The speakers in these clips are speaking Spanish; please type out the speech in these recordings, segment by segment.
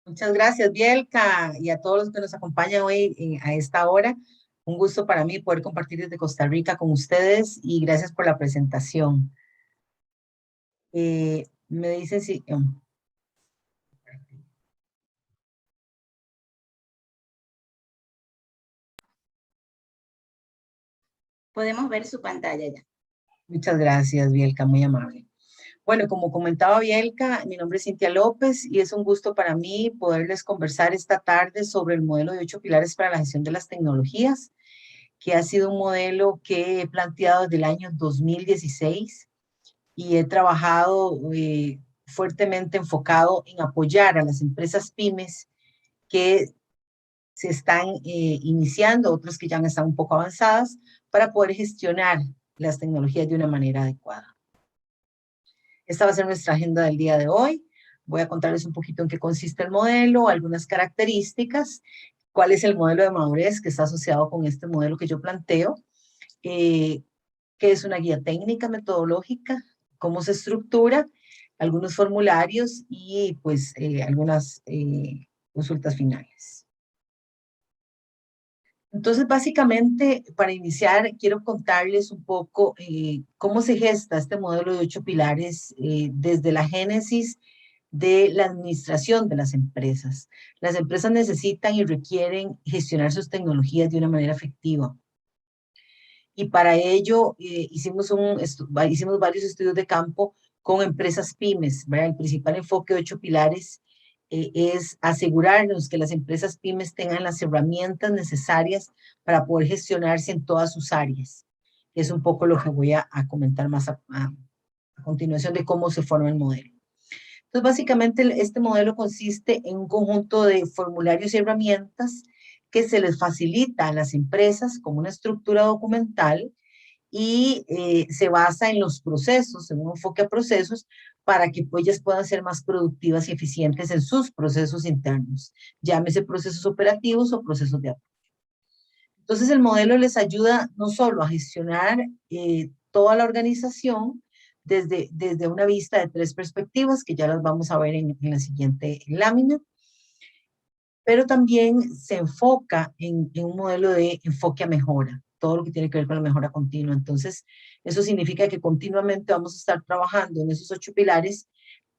Muchas gracias, Bielka, y a todos los que nos acompañan hoy a esta hora. Un gusto para mí poder compartir desde Costa Rica con ustedes y gracias por la presentación. Me dicen si... Podemos ver su pantalla ya. Muchas gracias, Bielka, muy amable. Bueno, como comentaba Bielka, mi nombre es Cintia López y es un gusto para mí poderles conversar esta tarde sobre el modelo de 8 pilares para la gestión de las tecnologías, que ha sido un modelo que he planteado desde el año 2016 y he trabajado fuertemente enfocado en apoyar a las empresas pymes que se están iniciando, otras que ya están un poco avanzadas, para poder gestionar las tecnologías de una manera adecuada. Esta va a ser nuestra agenda del día de hoy. Voy a contarles un poquito en qué consiste el modelo, algunas características, cuál es el modelo de madurez que está asociado con este modelo que yo planteo, qué es una guía técnica metodológica, cómo se estructura, algunos formularios y pues algunas consultas finales. Entonces, básicamente, para iniciar, quiero contarles un poco cómo se gesta este modelo de 8 pilares desde la génesis de la administración de las empresas. Las empresas necesitan y requieren gestionar sus tecnologías de una manera efectiva. Y para ello hicimos varios estudios de campo con empresas pymes, ¿verdad? El principal enfoque de 8 pilares es asegurarnos que las empresas pymes tengan las herramientas necesarias para poder gestionarse en todas sus áreas. Es un poco lo que voy a comentar más a continuación de cómo se forma el modelo. Entonces, básicamente, este modelo consiste en un conjunto de formularios y herramientas que se les facilita a las empresas como una estructura documental y se basa en los procesos, en un enfoque a procesos, para que pues, ellas puedan ser más productivas y eficientes en sus procesos internos, llámese procesos operativos o procesos de apoyo. Entonces, el modelo les ayuda no solo a gestionar toda la organización desde una vista de 3 perspectivas, que ya las vamos a ver en la siguiente lámina, pero también se enfoca en un modelo de enfoque a mejora, todo lo que tiene que ver con la mejora continua. Entonces, eso significa que continuamente vamos a estar trabajando en esos 8 pilares.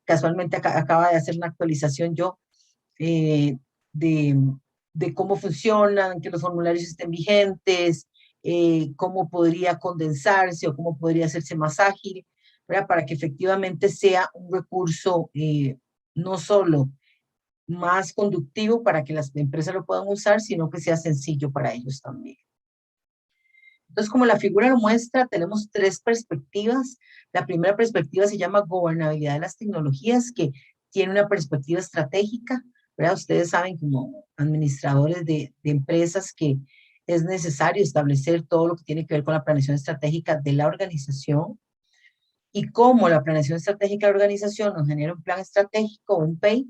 Casualmente acaba de hacer una actualización yo eh, de, de cómo funcionan, que los formularios estén vigentes, cómo podría condensarse o cómo podría hacerse más ágil, ¿verdad? Para que efectivamente sea un recurso no solo más conductivo para que las empresas lo puedan usar, sino que sea sencillo para ellos también. Entonces, como la figura lo muestra, tenemos 3 perspectivas. La primera perspectiva se llama gobernabilidad de las tecnologías, que tiene una perspectiva estratégica, ¿verdad? Ustedes saben como administradores de empresas que es necesario establecer todo lo que tiene que ver con la planeación estratégica de la organización y cómo la planeación estratégica de la organización nos genera un plan estratégico, un PEI,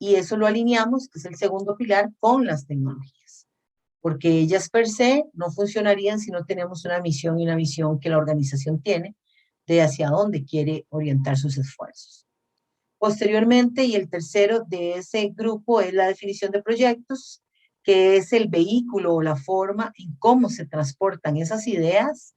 y eso lo alineamos, que es el segundo pilar, con las tecnologías, porque ellas per se no funcionarían si no tenemos una misión y una visión que la organización tiene de hacia dónde quiere orientar sus esfuerzos. Posteriormente, y el tercero de ese grupo es la definición de proyectos, que es el vehículo o la forma en cómo se transportan esas ideas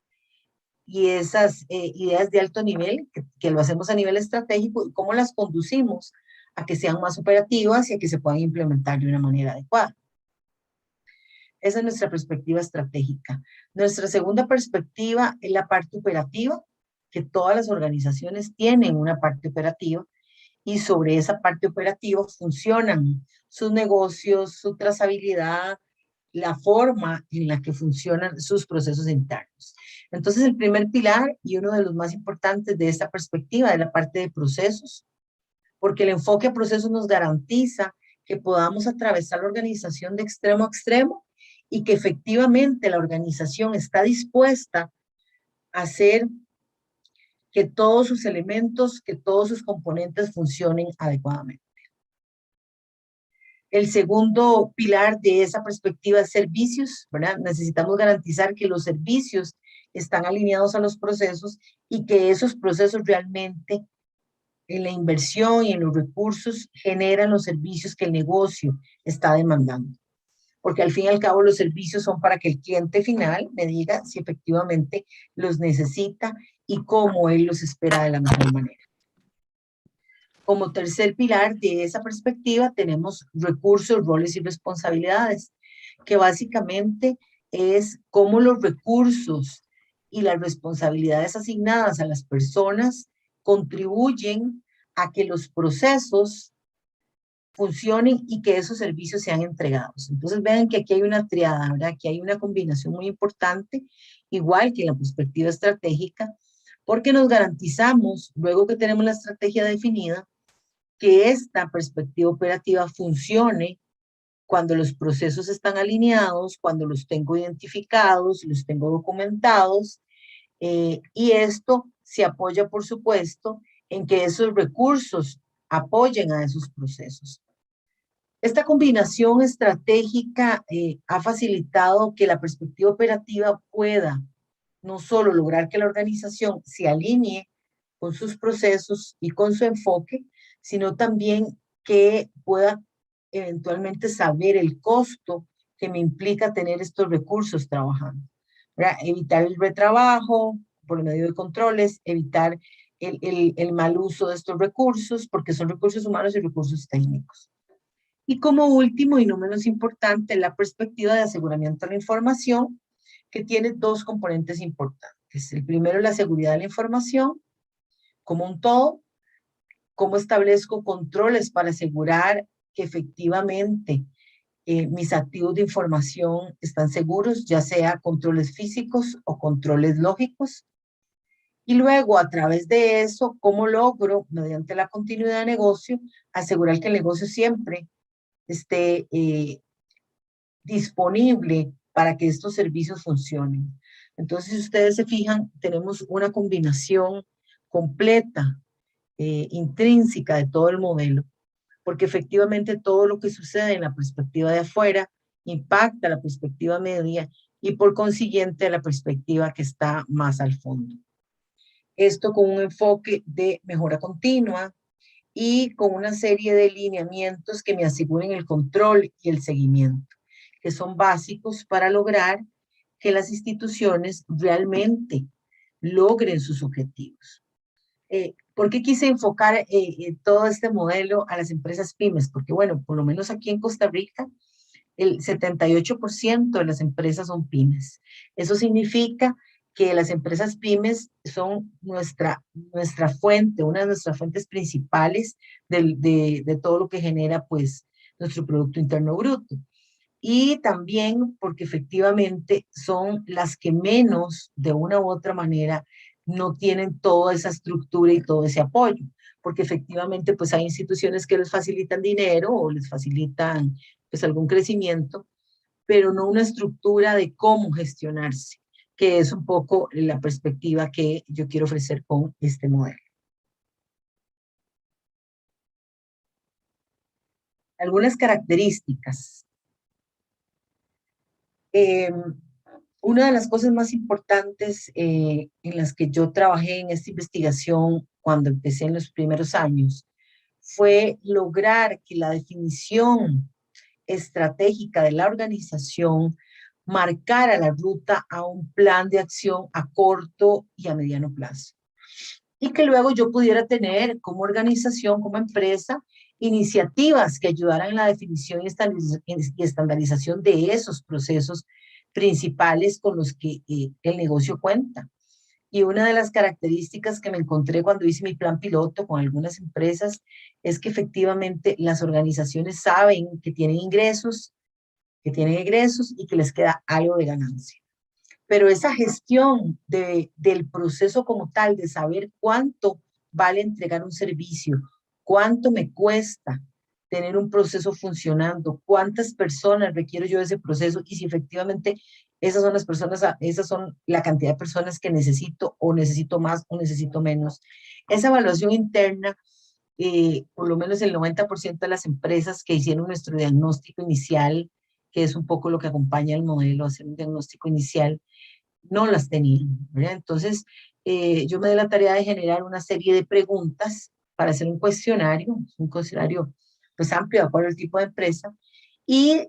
y esas ideas de alto nivel, que lo hacemos a nivel estratégico, y cómo las conducimos a que sean más operativas y a que se puedan implementar de una manera adecuada. Esa es nuestra perspectiva estratégica. Nuestra segunda perspectiva es la parte operativa, que todas las organizaciones tienen una parte operativa y sobre esa parte operativa funcionan sus negocios, su trazabilidad, la forma en la que funcionan sus procesos internos. Entonces, el primer pilar y uno de los más importantes de esta perspectiva es la parte de procesos, porque el enfoque a procesos nos garantiza que podamos atravesar la organización de extremo a extremo y que efectivamente la organización está dispuesta a hacer que todos sus elementos, que todos sus componentes funcionen adecuadamente. El segundo pilar de esa perspectiva es servicios, ¿verdad? Necesitamos garantizar que los servicios están alineados a los procesos y que esos procesos realmente en la inversión y en los recursos generan los servicios que el negocio está demandando. Porque al fin y al cabo los servicios son para que el cliente final me diga si efectivamente los necesita y cómo él los espera de la mejor manera. Como tercer pilar de esa perspectiva tenemos recursos, roles y responsabilidades, que básicamente es cómo los recursos y las responsabilidades asignadas a las personas contribuyen a que los procesos funcionen y que esos servicios sean entregados. Entonces vean que aquí hay una triada, ¿verdad? Aquí hay una combinación muy importante, igual que en la perspectiva estratégica, porque nos garantizamos, luego que tenemos la estrategia definida, que esta perspectiva operativa funcione cuando los procesos están alineados, cuando los tengo identificados, los tengo documentados, y esto se apoya, por supuesto, en que esos recursos apoyen a esos procesos. Esta combinación estratégica ha facilitado que la perspectiva operativa pueda no solo lograr que la organización se alinee con sus procesos y con su enfoque, sino también que pueda eventualmente saber el costo que me implica tener estos recursos trabajando. ¿Verdad? Evitar el retrabajo por medio de controles, evitar el mal uso de estos recursos, porque son recursos humanos y recursos técnicos. Y como último y no menos importante, la perspectiva de aseguramiento de la información, que tiene dos componentes importantes. El primero es la seguridad de la información, como un todo, cómo establezco controles para asegurar que efectivamente mis activos de información están seguros, ya sea controles físicos o controles lógicos. Y luego, a través de eso, cómo logro, mediante la continuidad de negocio, asegurar que el negocio siempre esté disponible para que estos servicios funcionen. Entonces, si ustedes se fijan, tenemos una combinación completa, intrínseca de todo el modelo, porque efectivamente todo lo que sucede en la perspectiva de afuera impacta la perspectiva media y por consiguiente la perspectiva que está más al fondo. Esto con un enfoque de mejora continua y con una serie de lineamientos que me aseguren el control y el seguimiento, que son básicos para lograr que las instituciones realmente logren sus objetivos. ¿Por qué quise enfocar todo este modelo a las empresas pymes? Porque, bueno, por lo menos aquí en Costa Rica, el 78% de las empresas son pymes. Eso significa que las empresas pymes son nuestra fuente, una de nuestras fuentes principales de todo lo que genera, pues, nuestro Producto Interno Bruto. Y también porque efectivamente son las que menos, de una u otra manera, no tienen toda esa estructura y todo ese apoyo, porque efectivamente pues hay instituciones que les facilitan dinero o les facilitan pues algún crecimiento, pero no una estructura de cómo gestionarse, que es un poco la perspectiva que yo quiero ofrecer con este modelo. Algunas características. Una de las cosas más importantes en las que yo trabajé en esta investigación cuando empecé en los primeros años fue lograr que la definición estratégica de la organización marcara la ruta a un plan de acción a corto y a mediano plazo. Y que luego yo pudiera tener como organización, como empresa, iniciativas que ayudaran en la definición y estandarización de esos procesos principales con los que el negocio cuenta. Y una de las características que me encontré cuando hice mi plan piloto con algunas empresas es que efectivamente las organizaciones saben que tienen ingresos, que tienen egresos y que les queda algo de ganancia. Pero esa gestión del proceso como tal, de saber cuánto vale entregar un servicio, cuánto me cuesta tener un proceso funcionando, cuántas personas requiero yo de ese proceso y si efectivamente esas son las personas, esas son la cantidad de personas que necesito o necesito más o necesito menos. Esa evaluación interna, por lo menos el 90% de las empresas que hicieron nuestro diagnóstico inicial, que es un poco lo que acompaña el modelo, hacer un diagnóstico inicial, no las tenían, ¿verdad? Entonces, yo me di la tarea de generar una serie de preguntas para hacer un cuestionario pues amplio de acuerdo al tipo de empresa, y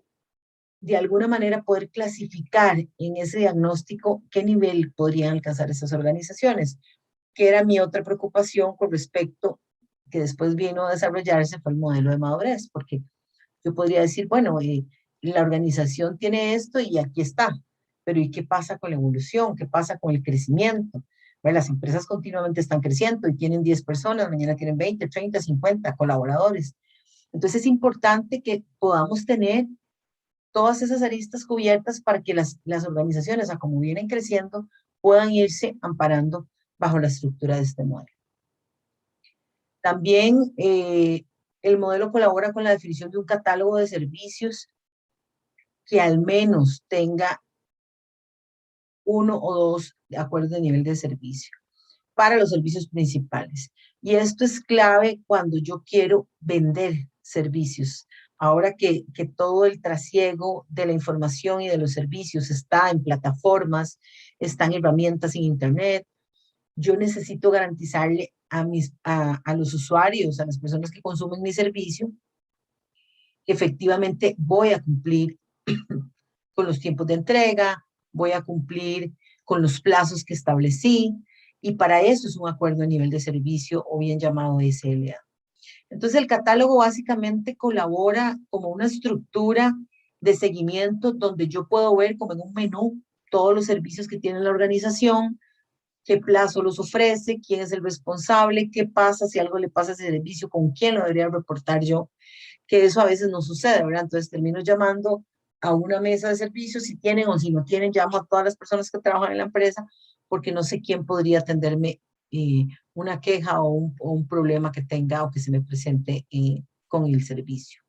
de alguna manera poder clasificar en ese diagnóstico qué nivel podrían alcanzar esas organizaciones, que era mi otra preocupación con respecto, que después vino a desarrollarse, fue el modelo de madurez, porque yo podría decir, bueno, la organización tiene esto y aquí está, pero ¿y qué pasa con la evolución? ¿Qué pasa con el crecimiento? Bueno, las empresas continuamente están creciendo y tienen 10 personas, mañana tienen 20, 30, 50 colaboradores. Entonces es importante que podamos tener todas esas aristas cubiertas para que las organizaciones, a como vienen creciendo, puedan irse amparando bajo la estructura de este modelo. También el modelo colabora con la definición de un catálogo de servicios que al menos tenga uno o dos acuerdos de nivel de servicio para los servicios principales. Y esto es clave cuando yo quiero vender servicios. Ahora que todo el trasiego de la información y de los servicios está en plataformas, está en herramientas en Internet, yo necesito garantizarle a los usuarios, a las personas que consumen mi servicio, que efectivamente voy a cumplir con los tiempos de entrega, voy a cumplir con los plazos que establecí, y para eso es un acuerdo a nivel de servicio o bien llamado SLA. Entonces el catálogo básicamente colabora como una estructura de seguimiento donde yo puedo ver como en un menú todos los servicios que tiene la organización, qué plazo los ofrece, quién es el responsable, qué pasa si algo le pasa a ese servicio, con quién lo debería reportar yo, que eso a veces no sucede, ¿verdad? Entonces termino llamando a una mesa de servicios, si tienen o si no tienen, llamo a todas las personas que trabajan en la empresa, porque no sé quién podría atenderme una queja o un problema que tenga o que se me presente con el servicio.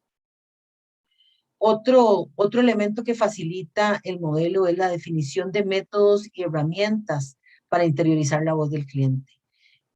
Otro elemento que facilita el modelo es la definición de métodos y herramientas para interiorizar la voz del cliente,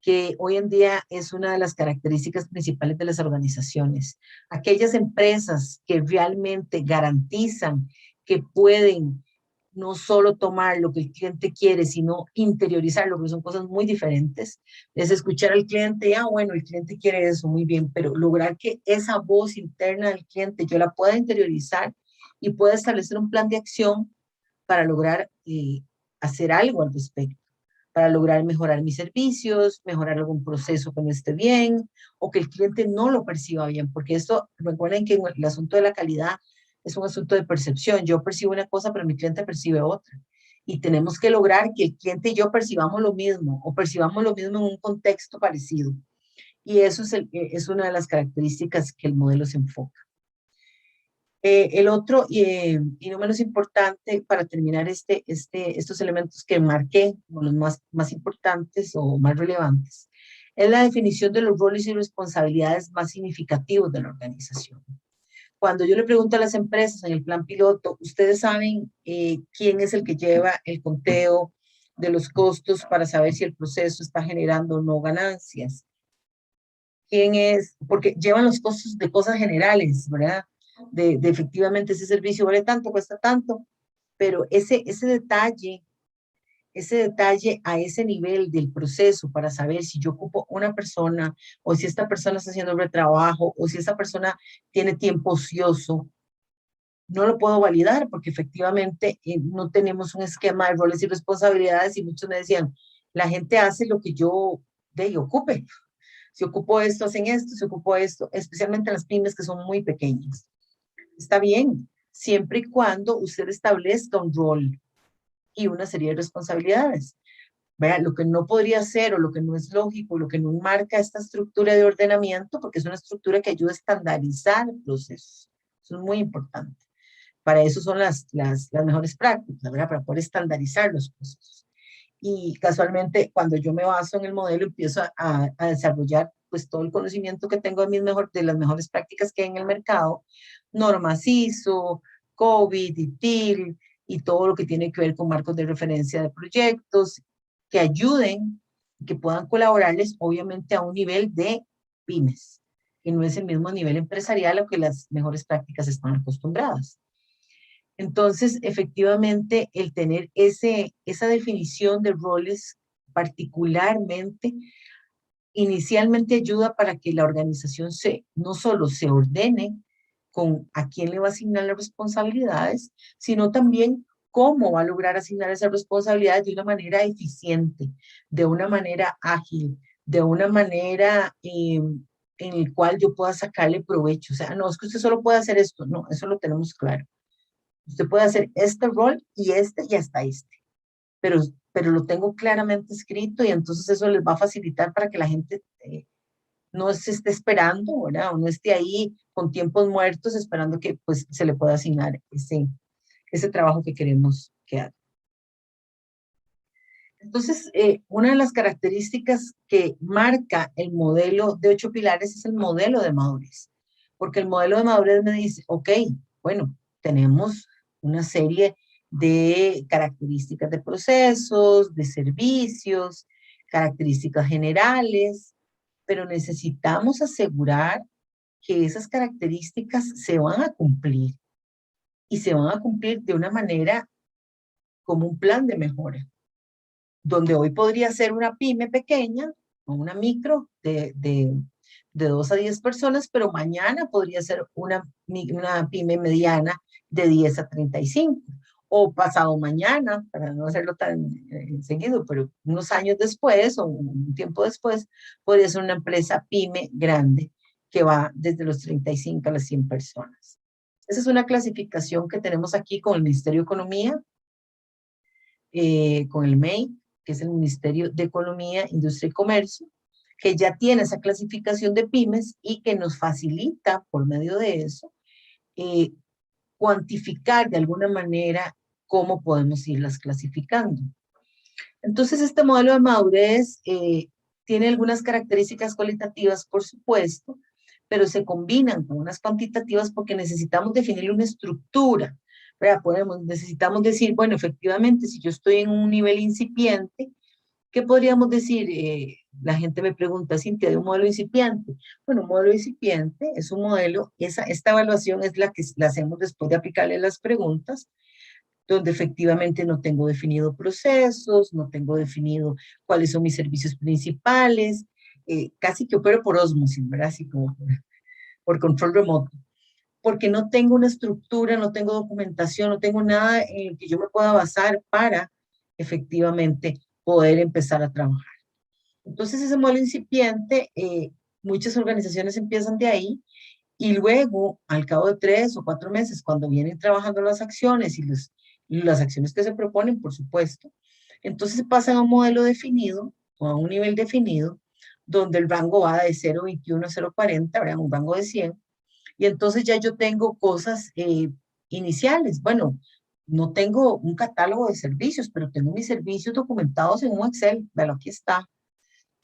que hoy en día es una de las características principales de las organizaciones. Aquellas empresas que realmente garantizan que pueden no solo tomar lo que el cliente quiere, sino interiorizarlo, que son cosas muy diferentes. Es escuchar al cliente, bueno, el cliente quiere eso, muy bien, pero lograr que esa voz interna del cliente yo la pueda interiorizar y pueda establecer un plan de acción para lograr hacer algo al respecto, para lograr mejorar mis servicios, mejorar algún proceso que no esté bien, o que el cliente no lo perciba bien, porque esto, recuerden que el asunto de la calidad es un asunto de percepción. Yo percibo una cosa, pero mi cliente percibe otra. Y tenemos que lograr que el cliente y yo percibamos lo mismo, o percibamos lo mismo en un contexto parecido. Y eso es una de las características que el modelo se enfoca. El otro, y no menos importante, para terminar estos elementos que marqué como los más importantes o más relevantes, es la definición de los roles y responsabilidades más significativos de la organización. Cuando yo le pregunto a las empresas en el plan piloto, ¿ustedes saben quién es el que lleva el conteo de los costos para saber si el proceso está generando o no ganancias? ¿Quién es? Porque llevan los costos de cosas generales, ¿verdad? De efectivamente ese servicio vale tanto, cuesta tanto, pero ese detalle a ese nivel del proceso para saber si yo ocupo una persona o si esta persona está haciendo retrabajo o si esta persona tiene tiempo ocioso, no lo puedo validar porque efectivamente no tenemos un esquema de roles y responsabilidades, y muchos me decían, la gente hace lo que yo ocupe. Si ocupo esto, hacen esto, si ocupo esto, especialmente las pymes que son muy pequeñas. Está bien, siempre y cuando usted establezca un rol y una serie de responsabilidades. Vea, lo que no podría ser o lo que no es lógico, lo que no marca esta estructura de ordenamiento, porque es una estructura que ayuda a estandarizar procesos. Eso es muy importante. Para eso son las mejores prácticas, ¿verdad? Para poder estandarizar los procesos. Y casualmente, cuando yo me baso en el modelo, empiezo a desarrollar pues todo el conocimiento que tengo de las mejores prácticas que hay en el mercado, normas ISO, COVID, ITIL, y todo lo que tiene que ver con marcos de referencia de proyectos, que ayuden, que puedan colaborarles, obviamente, a un nivel de pymes, que no es el mismo nivel empresarial a que las mejores prácticas están acostumbradas. Entonces, efectivamente, el tener esa definición de roles particularmente inicialmente ayuda para que la organización no solo se ordene con a quién le va a asignar las responsabilidades, sino también cómo va a lograr asignar esas responsabilidades de una manera eficiente, de una manera ágil, de una manera en el cual yo pueda sacarle provecho. O sea, no, es que usted solo puede hacer esto. No, eso lo tenemos claro. Usted puede hacer este rol y hasta este. Pero lo tengo claramente escrito y entonces eso les va a facilitar para que la gente no se esté esperando, ¿verdad? O no esté ahí con tiempos muertos esperando que pues se le pueda asignar ese trabajo que queremos que haga. Entonces, una de las características que marca el modelo de 8 pilares es el modelo de madurez, porque el modelo de madurez me dice, ok, bueno, tenemos una serie de características de procesos, de servicios, características generales, pero necesitamos asegurar que esas características se van a cumplir y se van a cumplir de una manera como un plan de mejora, donde hoy podría ser una pyme pequeña o una micro de 2 a 10 personas, pero mañana podría ser una pyme mediana de 10 a 35. O pasado mañana, para no hacerlo tan seguido, pero unos años después o un tiempo después, podría ser una empresa pyme grande que va desde los 35 a las 100 personas. Esa es una clasificación que tenemos aquí con el Ministerio de Economía, con el MEI, que es el Ministerio de Economía, Industria y Comercio, que ya tiene esa clasificación de pymes y que nos facilita por medio de eso cuantificar de alguna manera cómo podemos irlas clasificando. Entonces, este modelo de madurez tiene algunas características cualitativas, por supuesto, pero se combinan con unas cuantitativas porque necesitamos definir una estructura. Necesitamos decir, bueno, efectivamente, si yo estoy en un nivel incipiente, ¿qué podríamos decir? La gente me pregunta, Cintia, ¿de un modelo incipiente? Bueno, un modelo incipiente es un modelo, esta evaluación es la que la hacemos después de aplicarle las preguntas, donde efectivamente no tengo definido procesos, no tengo definido cuáles son mis servicios principales, casi que opero por ósmosis, ¿verdad? Así como por control remoto, porque no tengo una estructura, no tengo documentación, no tengo nada en el que yo me pueda basar para efectivamente poder empezar a trabajar. Entonces ese modelo incipiente, muchas organizaciones empiezan de ahí y luego, al cabo de 3 o 4 meses, cuando vienen trabajando las acciones y las acciones que se proponen, por supuesto, entonces pasan a un modelo definido o a un nivel definido, donde el rango va de 0,21 a 0,40, ¿verdad? Un rango de 100, y entonces ya yo tengo cosas iniciales. Bueno, no tengo un catálogo de servicios, pero tengo mis servicios documentados en un Excel. Bueno, aquí está.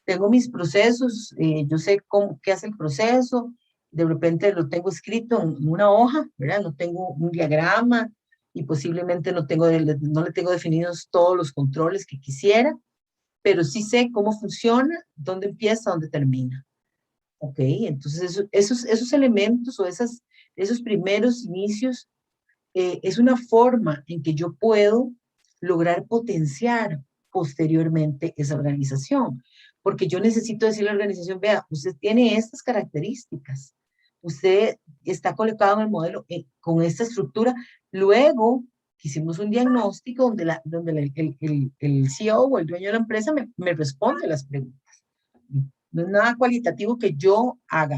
Tengo mis procesos, yo sé qué hace el proceso, de repente lo tengo escrito en una hoja, ¿verdad? No tengo un diagrama y posiblemente no le tengo definidos todos los controles que quisiera, pero sí sé cómo funciona, dónde empieza, dónde termina. Ok, entonces esos elementos o esos primeros inicios es una forma en que yo puedo lograr potenciar posteriormente esa organización. Porque yo necesito decirle a la organización, vea, usted tiene estas características, usted está colocado en el modelo con esta estructura. Luego hicimos un diagnóstico donde el CEO o el dueño de la empresa me responde las preguntas. No es nada cualitativo que yo haga.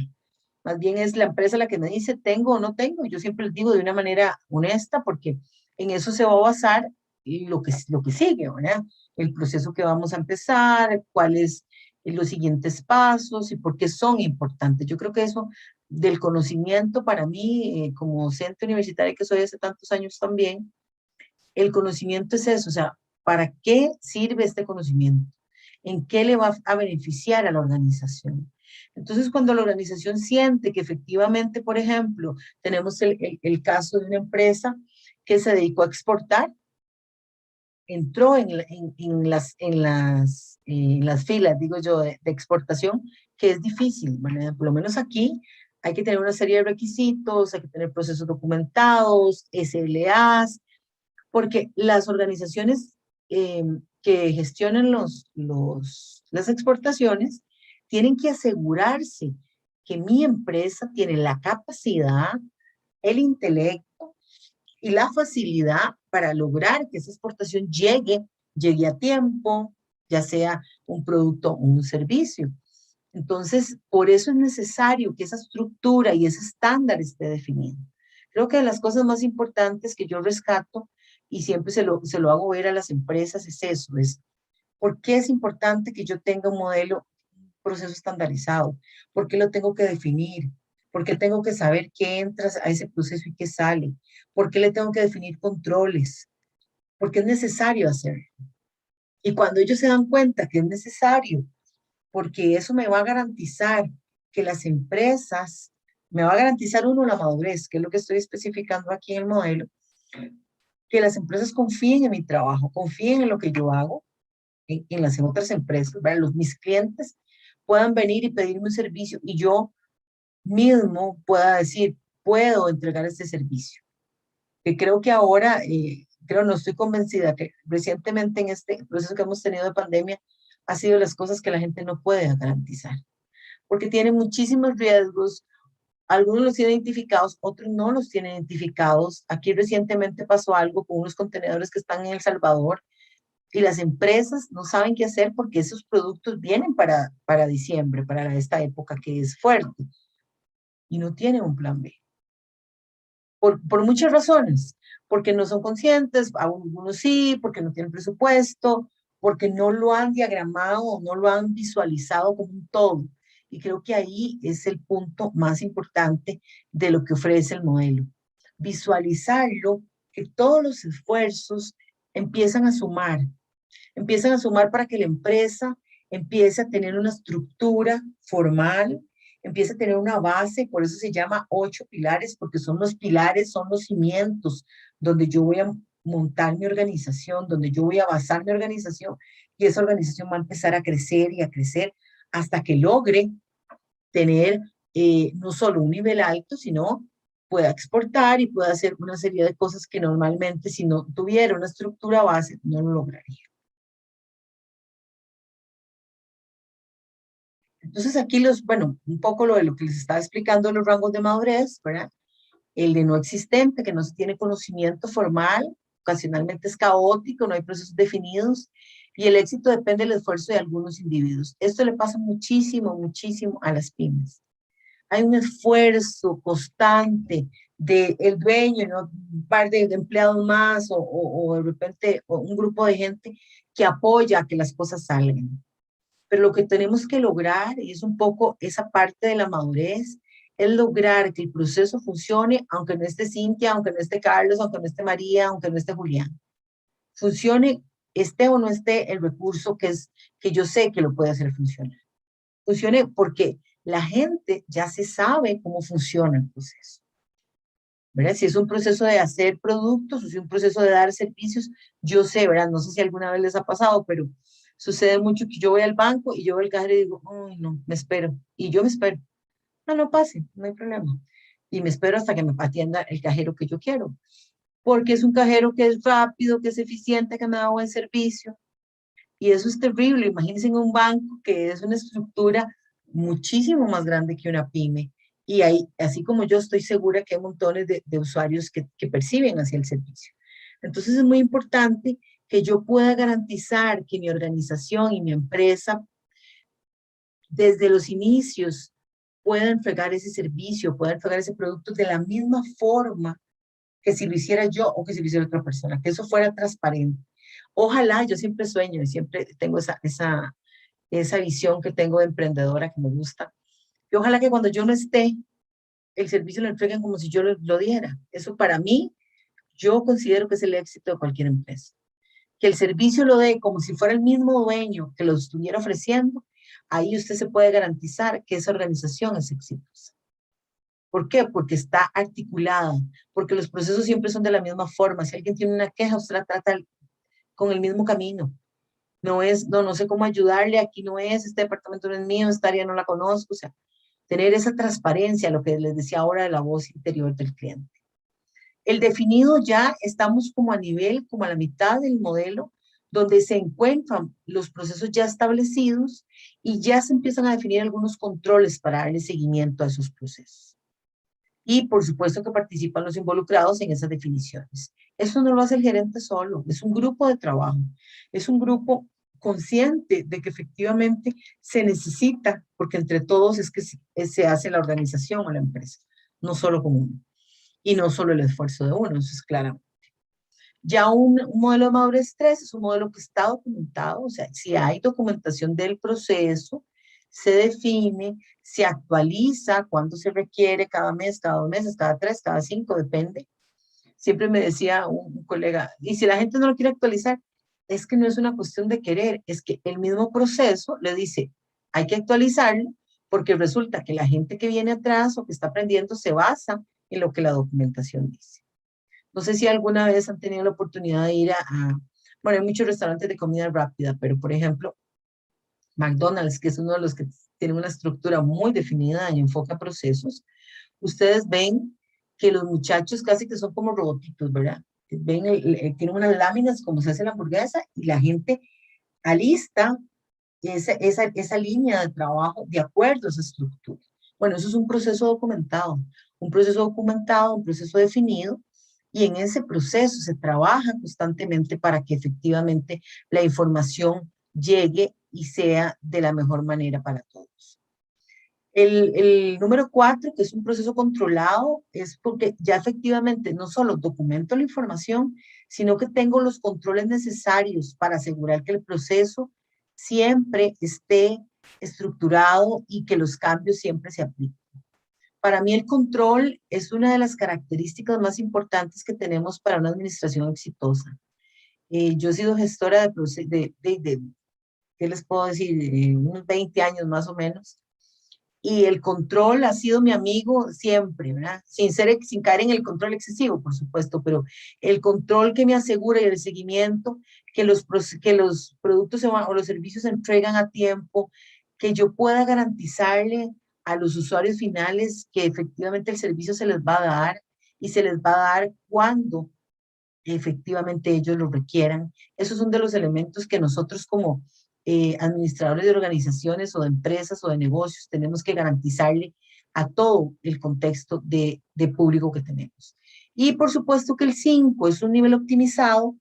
Más bien es la empresa la que me dice, tengo o no tengo. Yo siempre les digo de una manera honesta, porque en eso se va a basar lo que sigue, ¿verdad? El proceso que vamos a empezar, cuáles los siguientes pasos y por qué son importantes. Yo creo que eso del conocimiento para mí, como docente universitaria que soy hace tantos años también, el conocimiento es eso, o sea, ¿para qué sirve este conocimiento? ¿En qué le va a beneficiar a la organización? Entonces, cuando la organización siente que efectivamente, por ejemplo, tenemos el caso de una empresa que se dedicó a exportar, entró en las filas, digo yo, de exportación, que es difícil, ¿verdad? Por lo menos aquí hay que tener una serie de requisitos, hay que tener procesos documentados, SLAs, porque las organizaciones que gestionan las exportaciones tienen que asegurarse que mi empresa tiene la capacidad, el intelecto y la facilidad para lograr que esa exportación llegue a tiempo, ya sea un producto o un servicio. Entonces, por eso es necesario que esa estructura y ese estándar esté definido. Creo que de las cosas más importantes que yo rescato y siempre se lo hago ver a las empresas es eso, es por qué es importante que yo tenga un modelo, un proceso estandarizado, por qué lo tengo que definir, por qué tengo que saber qué entra a ese proceso y qué sale, por qué le tengo que definir controles, porque es necesario hacerlo. Y cuando ellos se dan cuenta que es necesario, porque eso me va a garantizar que las empresas, me va a garantizar uno la madurez, que es lo que estoy especificando aquí en el modelo, que las empresas confíen en mi trabajo, confíen en lo que yo hago, en las otras empresas, ¿verdad? Mis clientes puedan venir y pedirme un servicio y yo mismo pueda decir, puedo entregar este servicio. Que creo que ahora, no estoy convencida que recientemente en este proceso que hemos tenido de pandemia, ha sido las cosas que la gente no puede garantizar, porque tiene muchísimos riesgos, algunos los tienen identificados, otros no los tienen identificados. Aquí recientemente pasó algo con unos contenedores que están en El Salvador y las empresas no saben qué hacer porque esos productos vienen para diciembre, para esta época que es fuerte, y no tienen un plan B. Por muchas razones, porque no son conscientes, algunos sí, porque no tienen presupuesto, porque no lo han diagramado, no lo han visualizado como un todo. Y creo que ahí es el punto más importante de lo que ofrece el modelo. Visualizarlo, que todos los esfuerzos empiezan a sumar para que la empresa empiece a tener una estructura formal, empiece a tener una base, por eso se llama 8 pilares, porque son los pilares, son los cimientos donde yo voy a montar mi organización, donde yo voy a basar mi organización y esa organización va a empezar a crecer y a crecer hasta que logre tener no solo un nivel alto, sino pueda exportar y pueda hacer una serie de cosas que normalmente si no tuviera una estructura base no lo lograría. Entonces aquí bueno, un poco lo de lo que les estaba explicando los rangos de madurez, ¿verdad? El de no existente, que no se tiene conocimiento formal, ocasionalmente es caótico, no hay procesos definidos, y el éxito depende del esfuerzo de algunos individuos. Esto le pasa muchísimo, muchísimo a las pymes. Hay un esfuerzo constante del dueño, ¿no? Un par de empleados más o de repente un grupo de gente que apoya a que las cosas salgan. Pero lo que tenemos que lograr, y es un poco esa parte de la madurez, es lograr que el proceso funcione, aunque no esté Cintia, aunque no esté Carlos, aunque no esté María, aunque no esté Julián. Funcione, esté o no esté el recurso que yo sé que lo puede hacer funcionar. Funcione porque la gente ya se sabe cómo funciona el proceso. ¿Verdad? Si es un proceso de hacer productos o si es un proceso de dar servicios, yo sé, ¿verdad? No sé si alguna vez les ha pasado, pero sucede mucho que yo voy al banco y yo veo el cajero y digo, ay, no, me espero. Y yo me espero. No, no pase, no hay problema. Y me espero hasta que me atienda el cajero que yo quiero. Porque es un cajero que es rápido, que es eficiente, que me da buen servicio. Y eso es terrible. Imagínense en un banco que es una estructura muchísimo más grande que una pyme. Y ahí, así como yo estoy segura que hay montones de usuarios que perciben hacia el servicio. Entonces es muy importante que yo pueda garantizar que mi organización y mi empresa desde los inicios pueda entregar ese servicio, pueda entregar ese producto de la misma forma que si lo hiciera yo o que si lo hiciera otra persona, que eso fuera transparente. Ojalá, yo siempre sueño y siempre tengo esa visión que tengo de emprendedora que me gusta, y ojalá que cuando yo no esté, el servicio lo entreguen como si yo lo diera. Eso para mí, yo considero que es el éxito de cualquier empresa. Que el servicio lo dé como si fuera el mismo dueño que lo estuviera ofreciendo, ahí usted se puede garantizar que esa organización es exitosa. ¿Por qué? Porque está articulada, porque los procesos siempre son de la misma forma. Si alguien tiene una queja, usted la trata con el mismo camino. No es, no sé cómo ayudarle, aquí no es, este departamento no es mío, esta área no la conozco. O sea, tener esa transparencia, lo que les decía ahora de la voz interior del cliente. El definido ya estamos como a nivel, como a la mitad del modelo, donde se encuentran los procesos ya establecidos y ya se empiezan a definir algunos controles para darle seguimiento a esos procesos. Y por supuesto que participan los involucrados en esas definiciones. Eso no lo hace el gerente solo, es un grupo de trabajo, es un grupo consciente de que efectivamente se necesita, porque entre todos es que se hace la organización o la empresa, no solo con uno, y no solo el esfuerzo de uno, eso es claro. Ya un modelo de madurez 3 es un modelo que está documentado, o sea, si hay documentación del proceso, se define, se actualiza cuando se requiere, cada mes, cada 2 meses, cada 3, cada 5, depende. Siempre me decía un colega, y si la gente no lo quiere actualizar, es que no es una cuestión de querer, es que el mismo proceso le dice, hay que actualizarlo, porque resulta que la gente que viene atrás o que está aprendiendo se basa en lo que la documentación dice. No sé si alguna vez han tenido la oportunidad de ir bueno, hay muchos restaurantes de comida rápida, pero por ejemplo, McDonald's, que es uno de los que tiene una estructura muy definida y enfoca procesos, ustedes ven que los muchachos casi que son como robotitos, ¿verdad? Ven, tienen unas láminas como se hace la hamburguesa y la gente alista esa línea de trabajo de acuerdo a esa estructura. Bueno, eso es un proceso documentado, un proceso definido, y en ese proceso se trabaja constantemente para que efectivamente la información llegue y sea de la mejor manera para todos. El número 4, que es un proceso controlado, es porque ya efectivamente no solo documento la información, sino que tengo los controles necesarios para asegurar que el proceso siempre esté estructurado y que los cambios siempre se apliquen. Para mí el control es una de las características más importantes que tenemos para una administración exitosa. Yo he sido gestora ¿qué les puedo decir? Unos 20 años más o menos. Y el control ha sido mi amigo siempre, ¿verdad? Sin caer en el control excesivo, por supuesto, pero el control que me asegura y el seguimiento, que los productos o los servicios se entregan a tiempo, que yo pueda garantizarle a los usuarios finales que efectivamente el servicio se les va a dar y se les va a dar cuando efectivamente ellos lo requieran. Esos son de los elementos que nosotros como administradores de organizaciones o de empresas o de negocios tenemos que garantizarle a todo el contexto de público que tenemos. Y por supuesto que el 5 es un nivel optimizado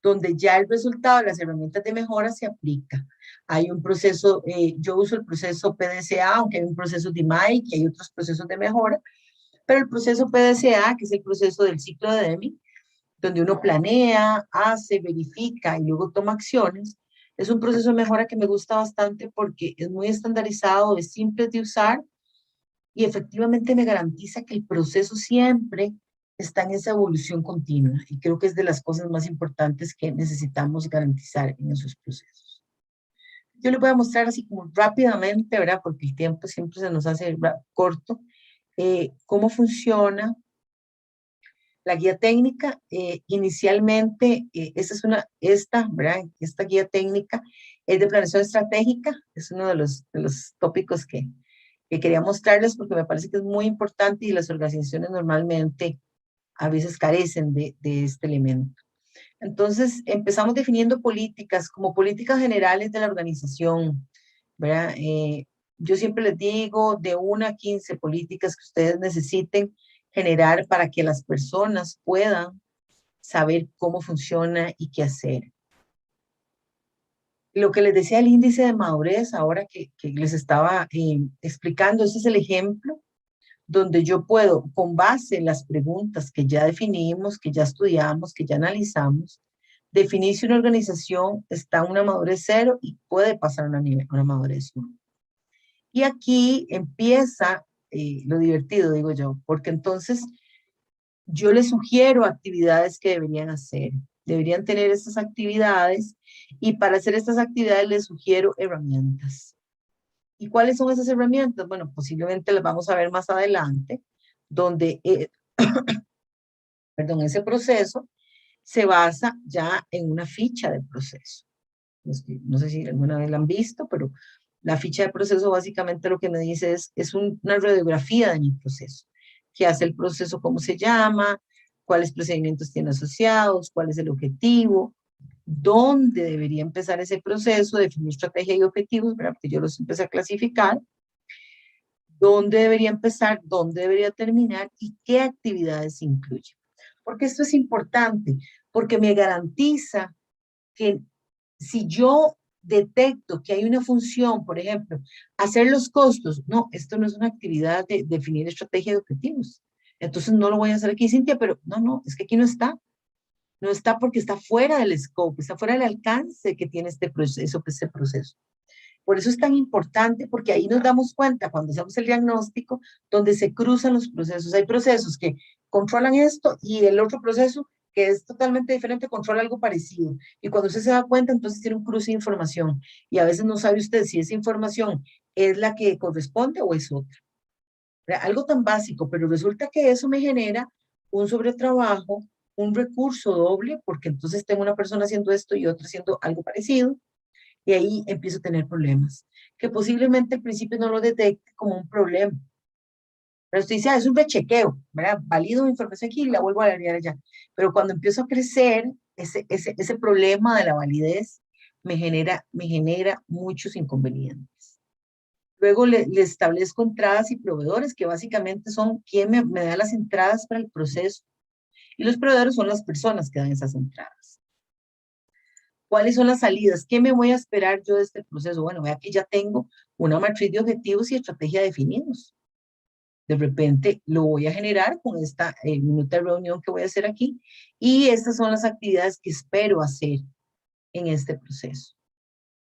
donde ya el resultado de las herramientas de mejora se aplica. Hay un proceso, yo uso el proceso PDCA, aunque hay un proceso de DMAIC y hay otros procesos de mejora, pero el proceso PDCA, que es el proceso del ciclo de Deming, donde uno planea, hace, verifica y luego toma acciones, es un proceso de mejora que me gusta bastante porque es muy estandarizado, es simple de usar y efectivamente me garantiza que el proceso siempre está en esa evolución continua y creo que es de las cosas más importantes que necesitamos garantizar en esos procesos. Yo les voy a mostrar así como rápidamente, ¿verdad? Porque el tiempo siempre se nos hace corto, cómo funciona la guía técnica. Inicialmente, esta guía técnica es de planeación estratégica, es uno de los tópicos que quería mostrarles porque me parece que es muy importante y las organizaciones normalmente a veces carecen de este elemento. Entonces, empezamos definiendo políticas como políticas generales de la organización, ¿verdad? Yo siempre les digo de 1 a 15 políticas que ustedes necesiten generar para que las personas puedan saber cómo funciona y qué hacer. Lo que les decía el índice de madurez, ahora que les estaba explicando, ese es el ejemplo donde yo puedo, con base en las preguntas que ya definimos, que ya estudiamos, que ya analizamos, definir si una organización está en una madurez 0 y puede pasar a una madurez 1. Y aquí empieza lo divertido, digo yo, porque entonces yo les sugiero actividades que deberían hacer. Deberían tener estas actividades y para hacer estas actividades les sugiero herramientas. ¿Y cuáles son esas herramientas? Bueno, posiblemente las vamos a ver más adelante, donde, perdón, ese proceso se basa ya en una ficha de proceso. No sé si alguna vez la han visto, pero la ficha de proceso básicamente lo que me dice es una radiografía de mi proceso. ¿Qué hace el proceso? ¿Cómo se llama? ¿Cuáles procedimientos tiene asociados? ¿Cuál es el objetivo? dónde debería empezar ese proceso, definir estrategia y objetivos, ¿verdad? Porque yo los empecé a clasificar, dónde debería empezar, dónde debería terminar y qué actividades incluye. Porque esto es importante, porque me garantiza que si yo detecto que hay una función, por ejemplo, hacer los costos, no, esto no es una actividad de definir estrategia de objetivos. Entonces no lo voy a hacer aquí, Cintia, pero no, es que aquí no está. No está porque está fuera del scope, está fuera del alcance que tiene este proceso. Por eso es tan importante, porque ahí nos damos cuenta cuando hacemos el diagnóstico, donde se cruzan los procesos. Hay procesos que controlan esto y el otro proceso que es totalmente diferente controla algo parecido. Y cuando usted se da cuenta, entonces tiene un cruce de información. Y a veces no sabe usted si esa información es la que corresponde o es otra. Algo tan básico, pero resulta que eso me genera un sobretrabajo, un recurso doble, porque entonces tengo una persona haciendo esto y otra haciendo algo parecido, y ahí empiezo a tener problemas, que posiblemente al principio no lo detecte como un problema. Pero usted dice, es un rechequeo, ¿verdad? Valido mi información aquí y la vuelvo a validar allá. Pero cuando empiezo a crecer, ese problema de la validez me genera muchos inconvenientes. Luego le establezco entradas y proveedores, que básicamente son quien me da las entradas para el proceso. Y los proveedores son las personas que dan esas entradas. ¿Cuáles son las salidas? ¿Qué me voy a esperar yo de este proceso? Bueno, vea que ya tengo una matriz de objetivos y estrategia definidos. De repente lo voy a generar con esta minuta de reunión que voy a hacer aquí. Y estas son las actividades que espero hacer en este proceso.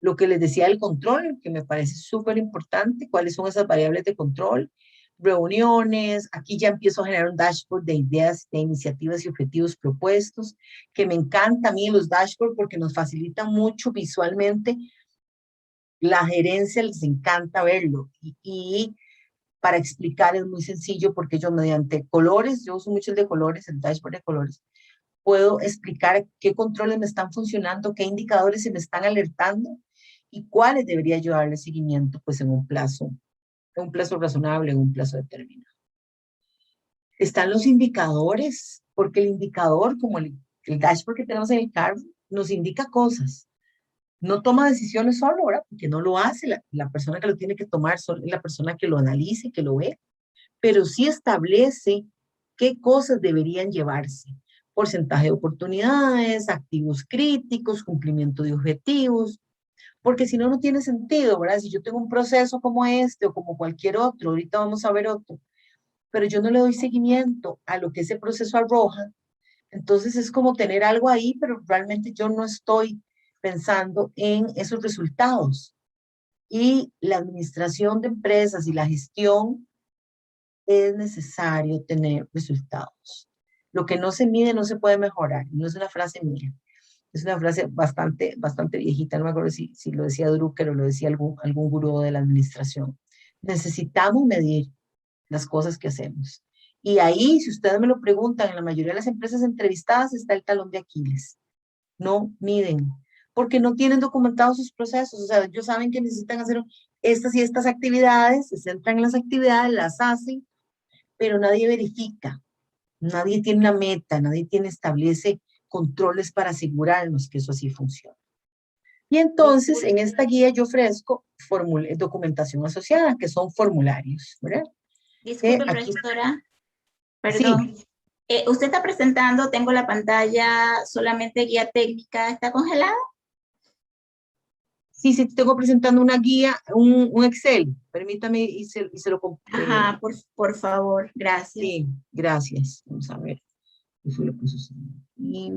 Lo que les decía del control, que me parece súper importante, cuáles son esas variables de control, reuniones, aquí ya empiezo a generar un dashboard de ideas, de iniciativas y objetivos propuestos, que me encanta a mí los dashboards porque nos facilitan mucho visualmente, la gerencia les encanta verlo y para explicar es muy sencillo porque yo mediante colores, yo uso mucho el de colores, el dashboard de colores, puedo explicar qué controles me están funcionando, qué indicadores se me están alertando y cuáles debería yo darle seguimiento pues en un plazo razonable, en un plazo determinado. Están los indicadores, porque el indicador, como el dashboard que tenemos en el carro, nos indica cosas. No toma decisiones solo, ¿verdad? Porque no lo hace la persona que lo tiene que tomar, es la persona que lo analiza y que lo ve, pero sí establece qué cosas deberían llevarse. Porcentaje de oportunidades, activos críticos, cumplimiento de objetivos, porque si no, no tiene sentido, ¿verdad? Si yo tengo un proceso como este o como cualquier otro, ahorita vamos a ver otro, pero yo no le doy seguimiento a lo que ese proceso arroja, entonces es como tener algo ahí, pero realmente yo no estoy pensando en esos resultados. Y la administración de empresas y la gestión es necesario tener resultados. Lo que no se mide no se puede mejorar. No es una frase mía. Es una frase bastante viejita. No me acuerdo si lo decía Drucker o lo decía algún gurú de la administración. Necesitamos medir las cosas que hacemos. Y ahí, si ustedes me lo preguntan, en la mayoría de las empresas entrevistadas está el talón de Aquiles. No miden, porque no tienen documentados sus procesos. O sea, ellos saben que necesitan hacer estas y estas actividades, se centran en las actividades, las hacen, pero nadie verifica, nadie tiene una meta, nadie establece controles para asegurarnos que eso así funciona. Y entonces, en esta guía yo ofrezco documentación asociada, que son formularios, ¿verdad? Disculpe, Aquí, profesora, sí, perdón. Usted está presentando, tengo la pantalla solamente guía técnica, ¿está congelada? sí, tengo presentando una guía, un Excel, permítame y se lo Ajá, por favor, gracias. sí, gracias. Vamos a ver. Eso lo puso así. Y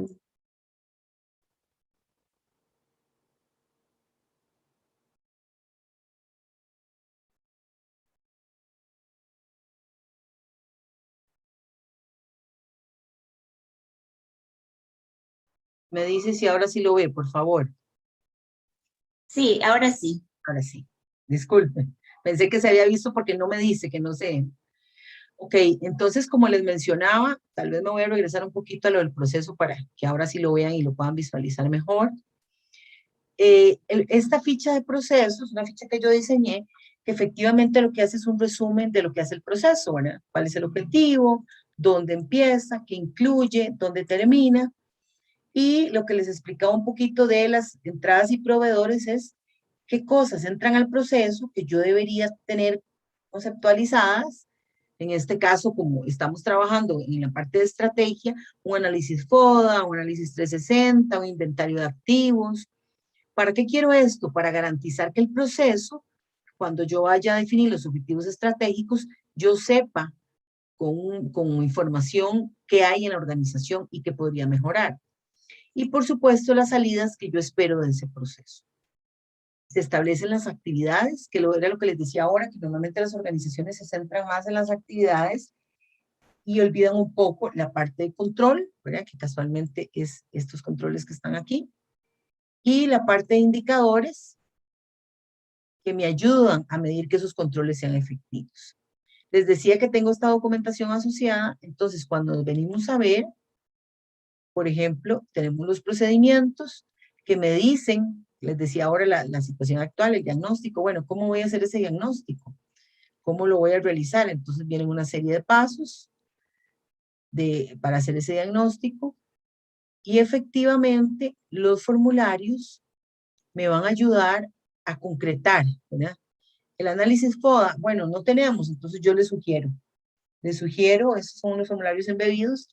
me dice si ahora sí lo ve, por favor. Sí, ahora sí. Ahora sí. Disculpe. Pensé que se había visto porque no me dice, que no sé. Ok, entonces como les mencionaba, tal vez me voy a regresar un poquito a lo del proceso para que ahora sí lo vean y lo puedan visualizar mejor. Esta ficha de procesos, una ficha que yo diseñé, que efectivamente lo que hace es un resumen de lo que hace el proceso, ¿verdad? ¿Cuál es el objetivo? ¿Dónde empieza? ¿Qué incluye? ¿Dónde termina? Y lo que les explicaba un poquito de las entradas y proveedores es qué cosas entran al proceso que yo debería tener conceptualizadas. En este caso, como estamos trabajando en la parte de estrategia, un análisis FODA, un análisis 360, un inventario de activos. ¿Para qué quiero esto? Para garantizar que el proceso, cuando yo vaya a definir los objetivos estratégicos, yo sepa con información qué hay en la organización y qué podría mejorar. Y por supuesto, las salidas que yo espero de ese proceso. Se establecen las actividades, que era lo que les decía ahora, que normalmente las organizaciones se centran más en las actividades y olvidan un poco la parte de control, ¿verdad? Que casualmente es estos controles que están aquí, y la parte de indicadores que me ayudan a medir que esos controles sean efectivos. Les decía que tengo esta documentación asociada, entonces cuando venimos a ver, por ejemplo, tenemos los procedimientos que me dicen, les decía ahora la situación actual, el diagnóstico, bueno, ¿cómo voy a hacer ese diagnóstico? ¿Cómo lo voy a realizar? Entonces vienen una serie de pasos para hacer ese diagnóstico y efectivamente los formularios me van a ayudar a concretar, ¿verdad? El análisis FODA, bueno, no tenemos, entonces yo les sugiero, esos son unos formularios embebidos,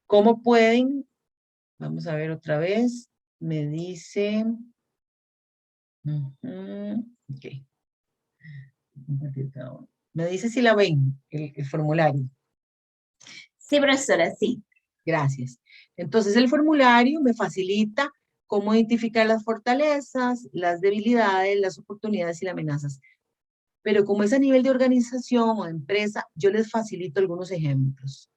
¿cómo pueden? Vamos a ver otra vez, me dice, ok, me dice si la ven, el formulario. Sí, profesora, sí. Gracias. Entonces el formulario me facilita cómo identificar las fortalezas, las debilidades, las oportunidades y las amenazas. Pero como es a nivel de organización o de empresa, yo les facilito algunos ejemplos.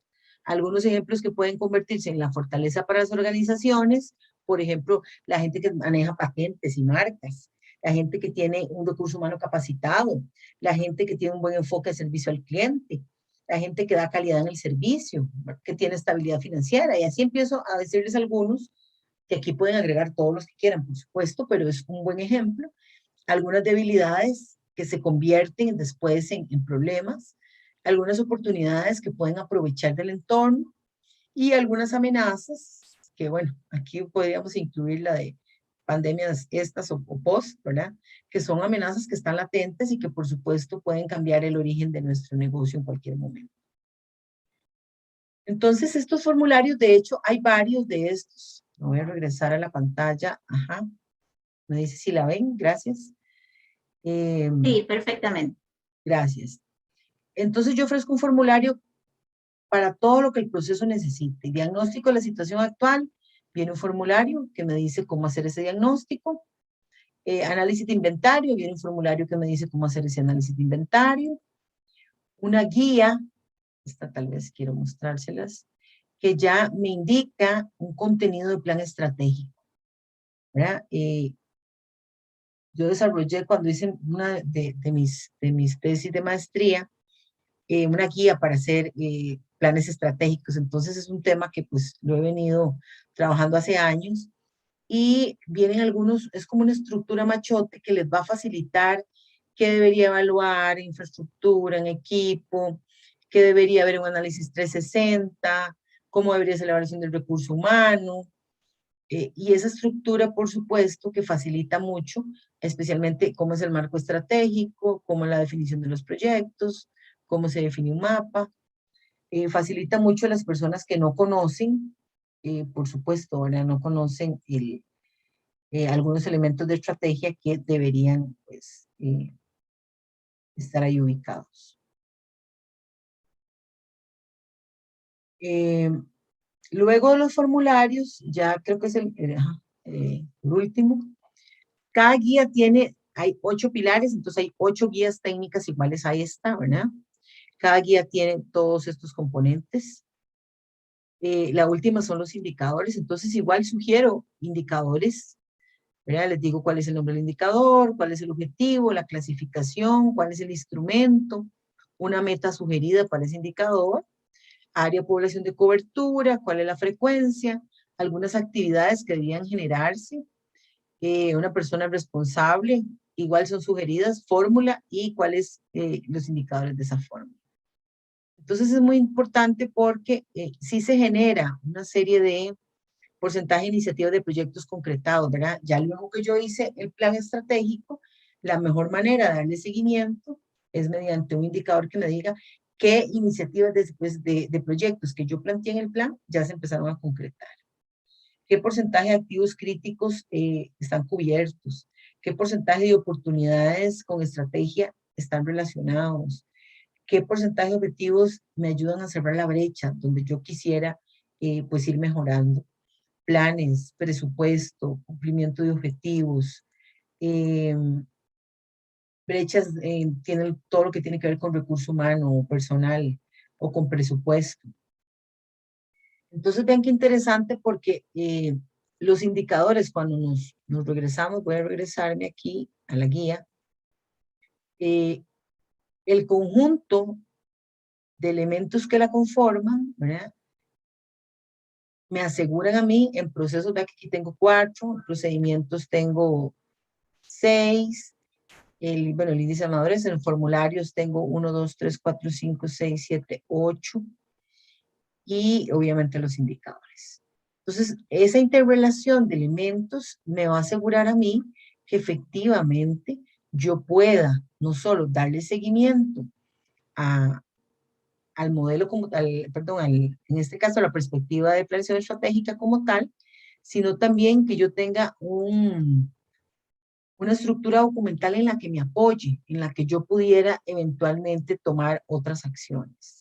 Algunos ejemplos que pueden convertirse en la fortaleza para las organizaciones, por ejemplo, la gente que maneja patentes y marcas, la gente que tiene un recurso humano capacitado, la gente que tiene un buen enfoque de servicio al cliente, la gente que da calidad en el servicio, que tiene estabilidad financiera. Y así empiezo a decirles algunos, que aquí pueden agregar todos los que quieran, por supuesto, pero es un buen ejemplo. Algunas debilidades que se convierten después en problemas, algunas oportunidades que pueden aprovechar del entorno y algunas amenazas que, bueno, aquí podríamos incluir la de pandemias estas o post, ¿verdad? Que son amenazas que están latentes y que por supuesto pueden cambiar el origen de nuestro negocio en cualquier momento. Entonces, estos formularios, de hecho, hay varios de estos. Voy a regresar a la pantalla. Ajá. Me dice si la ven, gracias. Sí, perfectamente. Gracias. Entonces yo ofrezco un formulario para todo lo que el proceso necesite. Diagnóstico de la situación actual, viene un formulario que me dice cómo hacer ese diagnóstico. Análisis de inventario, viene un formulario que me dice cómo hacer ese análisis de inventario. Una guía, esta tal vez quiero mostrárselas, que ya me indica un contenido de plan estratégico, ¿verdad? Yo desarrollé cuando hice una de mis tesis de maestría, una guía para hacer planes estratégicos. Entonces es un tema que pues lo he venido trabajando hace años y vienen algunos, es como una estructura machote que les va a facilitar qué debería evaluar, infraestructura, en equipo, qué debería haber un análisis 360, cómo debería ser la evaluación del recurso humano. Y esa estructura, por supuesto, que facilita mucho, especialmente cómo es el marco estratégico, cómo es la definición de los proyectos, cómo se define un mapa. Facilita mucho a las personas que no conocen, por supuesto, ahora no conocen algunos elementos de estrategia que deberían pues, estar ahí ubicados. Luego de los formularios, ya creo que es el último, cada guía hay 8 pilares, entonces hay 8 guías técnicas iguales a esta, ¿verdad? Cada guía tiene todos estos componentes. La última son los indicadores, entonces igual sugiero indicadores, ¿verdad? Les digo cuál es el nombre del indicador, cuál es el objetivo, la clasificación, cuál es el instrumento, una meta sugerida para ese indicador, área de población de cobertura, cuál es la frecuencia, algunas actividades que deberían generarse, una persona responsable, igual son sugeridas, fórmula y cuáles los indicadores de esa fórmula. Entonces es muy importante porque sí se genera una serie de porcentaje de iniciativas de proyectos concretados, ¿verdad? Ya luego que yo hice el plan estratégico, la mejor manera de darle seguimiento es mediante un indicador que me diga qué iniciativas de proyectos que yo planteé en el plan ya se empezaron a concretar. ¿Qué porcentaje de activos críticos están cubiertos? ¿Qué porcentaje de oportunidades con estrategia están relacionados? ¿Qué porcentaje de objetivos me ayudan a cerrar la brecha donde yo quisiera pues ir mejorando? Planes, presupuesto, cumplimiento de objetivos, brechas, tiene todo lo que tiene que ver con recurso humano o personal o con presupuesto. Entonces vean qué interesante porque los indicadores cuando nos regresamos, voy a regresarme aquí a la guía, el conjunto de elementos que la conforman, ¿verdad? Me aseguran a mí en procesos, de aquí tengo 4, procedimientos tengo 6, bueno, el índice de amadores, en formularios tengo 1, 2, 3, 4, 5, 6, 7, 8 y obviamente los indicadores. Entonces, esa interrelación de elementos me va a asegurar a mí que efectivamente yo pueda no solo darle seguimiento al modelo, en este caso, a la perspectiva de planeación estratégica como tal, sino también que yo tenga una estructura documental en la que me apoye, en la que yo pudiera eventualmente tomar otras acciones.